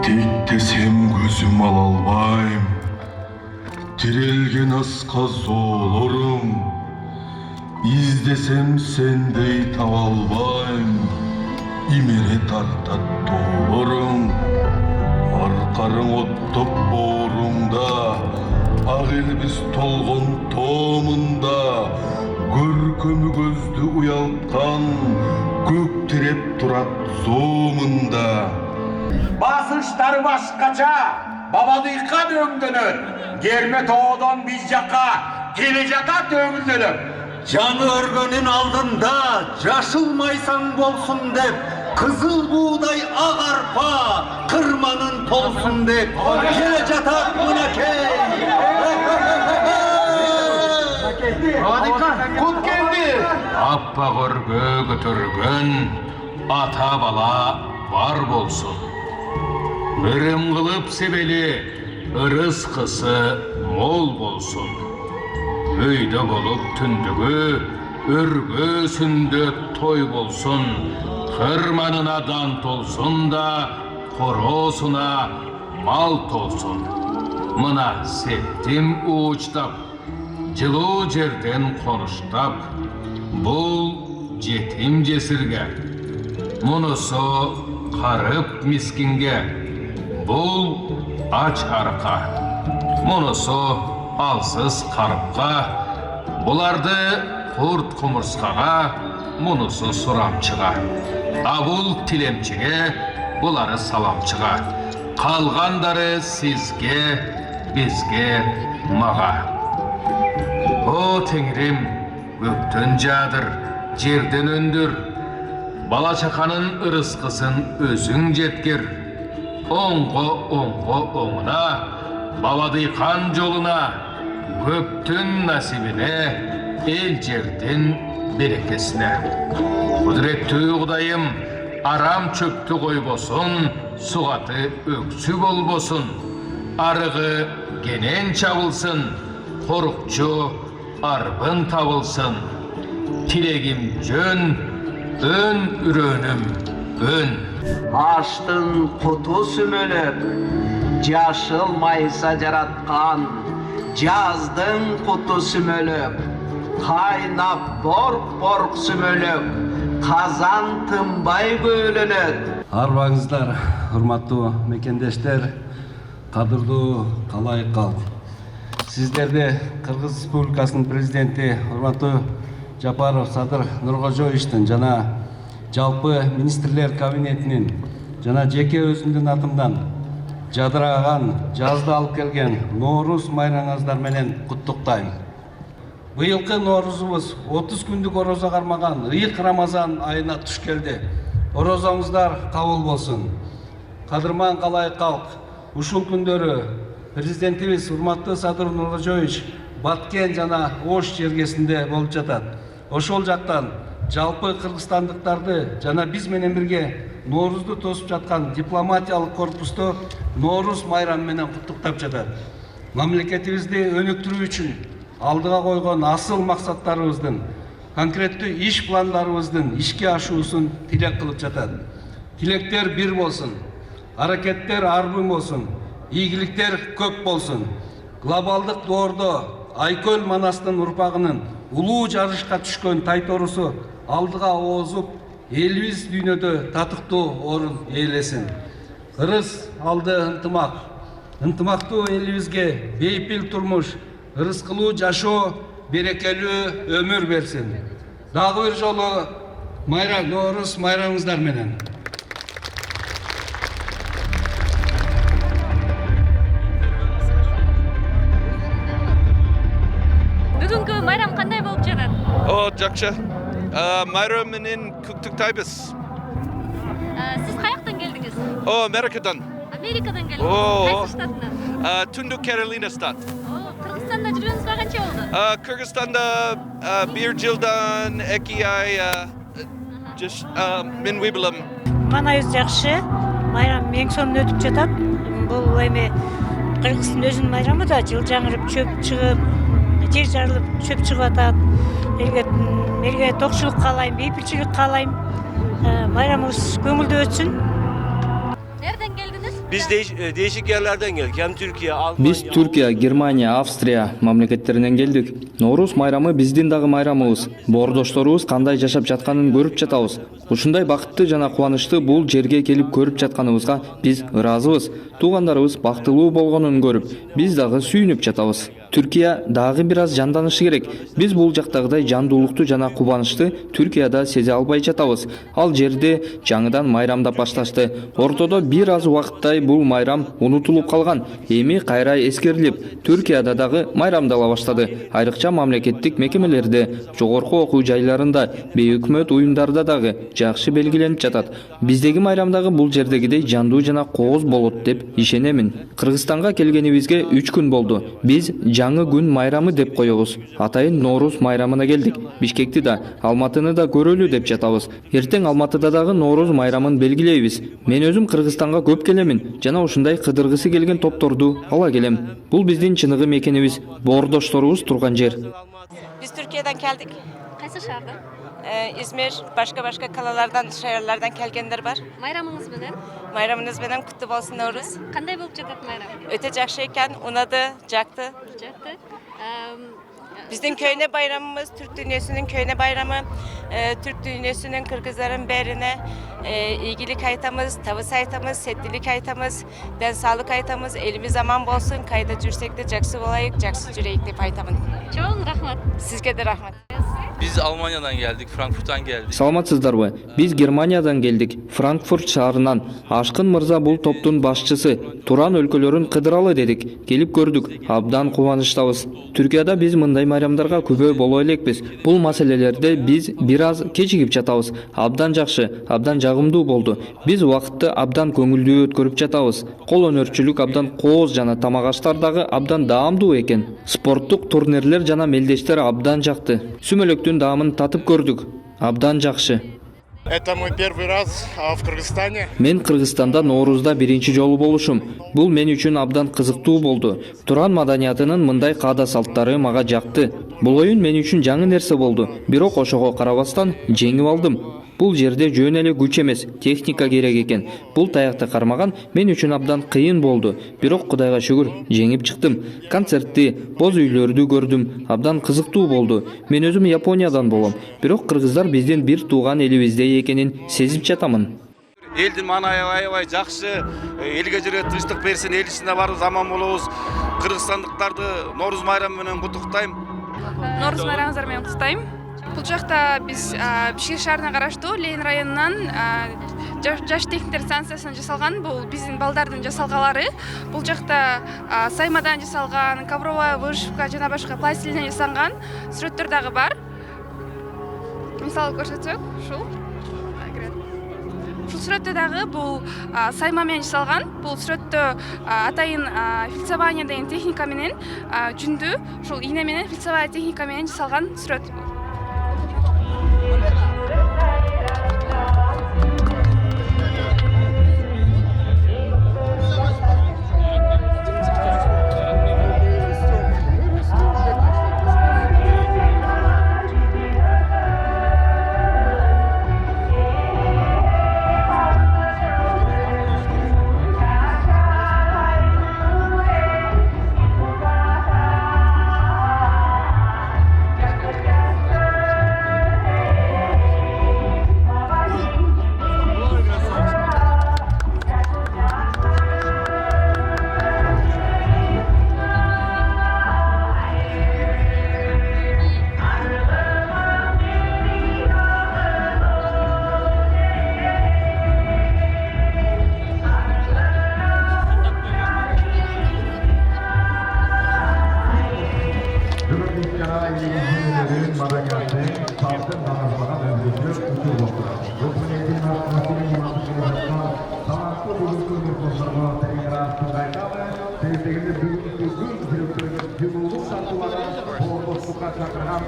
Тиктесем көзüm ала албайм, тирелген асқа зоолорум, издесем сендей таба албайм, имере тартат тоолорум. Арқарың оттоп боорунда, ак элбиз толгон тоомунда, көркөмү көздү уялткан, көк тиреп турат зоомунда. Basınçları başkaça, babadıyka döndünür. Germe toğdan biz jaka, geleceka döndünür. Can örgünün aldında yaşılmaysan bolsun dep, kızıl buğday ak arpa, kırmanın tolsun dep, gele jatak mınakey. Kut geldi. Appa örgü götürgün ata bala var bolsun. Mürüm kılıp sebeli ırıskısı mol bolsun. Müydü olup tündügü örgüsünde toy bolsun. Kırmanına dant olsun da korosuna mal tolsun. Mına settim uçtap, жылуу жерден конуштап, бул жетим жесирге, мунусу карып мискинге, бул ач арка, мунусу алсыз карыпка, буларды курт кумурскага, мунусу сурамчыга, а бул тилемчиге, булары саламчыга, калгандары сизге, бизге, мага. O Tengrim, gökten cadır, cerden öndür. Bala çakanın ırıskısın özün jetkir. Ongo oңuna, babadıykan joluna, köptün nasibine, el жерден berekesine. Kudretli Kudayım, aram çöktü koybosun, sugatı öksü bolbosun. Arığı genen çabılsın, korukçu arbın tabılsın. Tilegim jön, ön ürönüm ön. Аштың құты сүмөлөп, жашылмайса жаратқан, жаздың құты сүмөлөп, қайнап борқ-борқ сүмөлөп, қазан тынбай көөлөнөт. Арбаңыздар, урматтуу мекендештер, кадырлуу калай калк. Сиздерди Кыргыз Республикасынын президенти урматтуу Жапаров Садыр Нуркожоевичтин жана жалпы министрлер кабинетинин жана жеке өзүмдүн атымдан жадыраган жазды алып келген Ноорус майрамыңыздар менен куттуктайм. Быйылкы Ноорузубуз 30 күндүк орозо кармаган ыйык Рамазан айына туш келди. Орозоңуздар кабыл болсун. Кадырман калай калк, ушул күндөрү президентибиз урматтуу Садыр Нуркожоевич Баткен жана Ош жергесинде болуп жатат. Ошол жактан жалпы кыргызстандыктарды жана биз менен бирге Ноорузду тосуп жаткан дипломатиялык корпусту Ноорус майрамы менен куттуктап жатат. Мамлекетибизди өнүктүрүү үчүн алдыга койгон асыл максаттарыбыздын, конкреттүү иш пландарыбыздын ишке ашуусун тилек кылып жатат. Тилектер бир болсун, аракеттер арбын болсун, ийгиликтер көп болсун. Глобалдык доордо Айкөл Манастын урпагынын улуу жарышка түшкөн тайторусу алдыга оозуп, элибиз дүйнөдө татыктуу орун ээлесин. Кыргыз алды ынтымак, ынтымактуу элибизге бейпил турмуш, ырыскылуу жашоо, берекелүү өмүр берсин. Дагы бир жолу Ноорус майрамыңыздар менен. Бүгүнкү майрам кандай болуп жатат? Жакшы. Майрамынын куттуктайбыз. Сиз каяктан келдиңиз? Америкадан. Америкадан келдиңиз. Кайсы штаттан? Түндүк Каролина штат. Кыргызстанда жүргөнүзгө канча болду? Кыргызстанда 1 жылдан 2 ай мен билем. Манайыбыз жакшы. Майрам эң сонун өтүп жатат. Бул эми Кыргыздын өзүнүн майрамы да, жыл жаңырып чөп чыгып, жер жарылып чөп чыгып атат. Элге токчулук каалайм, бейпилчилик каалайм. Майрамыбыз көңүлдүү өтсүн. Nereden geldiniz? Biz değişik yerlerden geldik. Hem Türkiye, Almanya... Biz Türkiye, Germania, Австрия мамлекеттеринен келдик. Ноорус майрамы биздин дагы майрамыбыз. Боордошторубуз кандай жашап жатканын көрүп жатабыз. Ушундай бакытты жана кубанычты бул жерге келип көрүп жатканыбызга биз ыраазыбыз. Туугандарыбыз бактылуу болгонун көрүп, биз дагы сүйүнүп жатабыз. Türkiye дагы бир аз жанданышы керек. Биз бул жактагыдай жандуулукту жана кубанычты Түркияда сезе албай жатабыз. Ал жерде жаңыдан майрамдап башташты. Ортодо бир аз убакыттай бул майрам унутулуп калган. Эми кайра эскерилип, Түркияда дагы майрамдала баштады. Айрыкча мамлекеттик мекемелерде, жогорку окуу жайларында, бейөкмөт уюмдарда дагы жакшы белгиленип жатат. Биздеги майрамдагы бул жердегидей жандуу жана кооз болот деп ишенемин. Кыргызстанга келгенибизге 3 күн болду. Биз жаңы күн майрамы деп коебуз. Атайын Ноорус майрамына келдик. Бишкекти да, Алматыны да көрөлү деп жатабыз. Эртең Алматыда дагы Ноорус майрамын белгилейбиз. Мен өзүм Кыргызстанга көп келемин жана ушундай кыдыргысы келген топторду ала келем. Бул биздин чыныгы мекенибиз, боордошторубуз турган жер. Biz Türkiye'den geldik. Qaysi shahardan? İzmir, başka kalalardan, şehirlerden kelgenler var. Mayramыңыз менен? Bayramınız benim kutlu olsun Novruz. Qanday bo'lib жатат майрам? Öte jakşı ekan, unadı, jaktı. Jakты. Bizden köyüne bayramımız, Türk dünyasının köyüne bayramı, Türk dünyasının Kırgızların berine ilgilik aytamız, tavız aytamız, setlilik aytamız, den sağlık aytamız, elimiz aman bolsun, kayda жүрсек de jaksı olayık, jaksı жүрейік деп aytamın. Çoğun rahmat. Sizge de rahmat. Biz Almanya'dan geldik, Frankfurt'tan geldik. Саламатсыздарбы? Биз Германиядан келдик, Франкфурт шаарынан. Ашкын мырза бул топтун башчысы. Туран өлкөлөрүн кыдыралы дедик. Келип көрдүк. Абдан кубанычтабыз. Түркияда биз мындай майрамдарга күбө боло элекпиз. Бул маселелерде биз бир аз кечигип жатабыз. Абдан жакшы, абдан жагымдуу болду. Биз убакытты абдан көңүлдүү өткөрүп жатабыз. Кол өнөрчүлүк абдан кооз жана тамак аштар дагы абдан даамдуу экен. Спорттук турнирлер жана мелдештер абдан жакты. Сүмөлөктүн даамын татып көрдүк. Абдан жакшы. Это мой первый раз в Кыргызстане. Мен Кыргызстанда Ноорузда биринчи жолу болушум. Бул мен үчүн абдан кызыктуу болду. Туран маданиятынын мындай каада салттары мага жакты. Бул оюн мен үчүн жаңы нерсе болду. Бирок ошого карабастан жеңип алдым. Бул жерде жөн эле күч эмес, техника керек экен. Бул таякты кармаган мен үчүн абдан кыйын болду. Бирок Кудайга шүгүр, жеңип чыктым. Концертти, боз үйлөрдү көрдүм. Абдан кызыктуу болду. Мен өзүм Япониядан болом. Бирок кыргыздар биздин бир тууган элибиздей экенин сезип жатамын. Eldim aябай жакшы, элге жүрө тынчтык берсин, эл ичинде барыбыз аман болобуз. Кыргызстандыктарды Ноорус майрамы менен куттуктайм. Ноорус майрамыңыздар менен куттуктайм. Бұл жақта біз Бишкек шаарына караштуу Ленин районунан жаш техниктер станциясынан жасалган. Бұл биздин балдардын жасалгалары. Бұл жақта саймадан жасалган, ковровая вышивка жана башка пластилинден жасалган сүрөттөр дагы бар. Мисалы көрсөтсөк, ушул сүрөттө дагы бул сайма менен жасалган. Бул сүрөттө атайын фильцование деген техника менен жүндү, ушул ийне менен фильцовая техника менен жасалган сүрөт.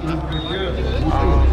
Бүгінгі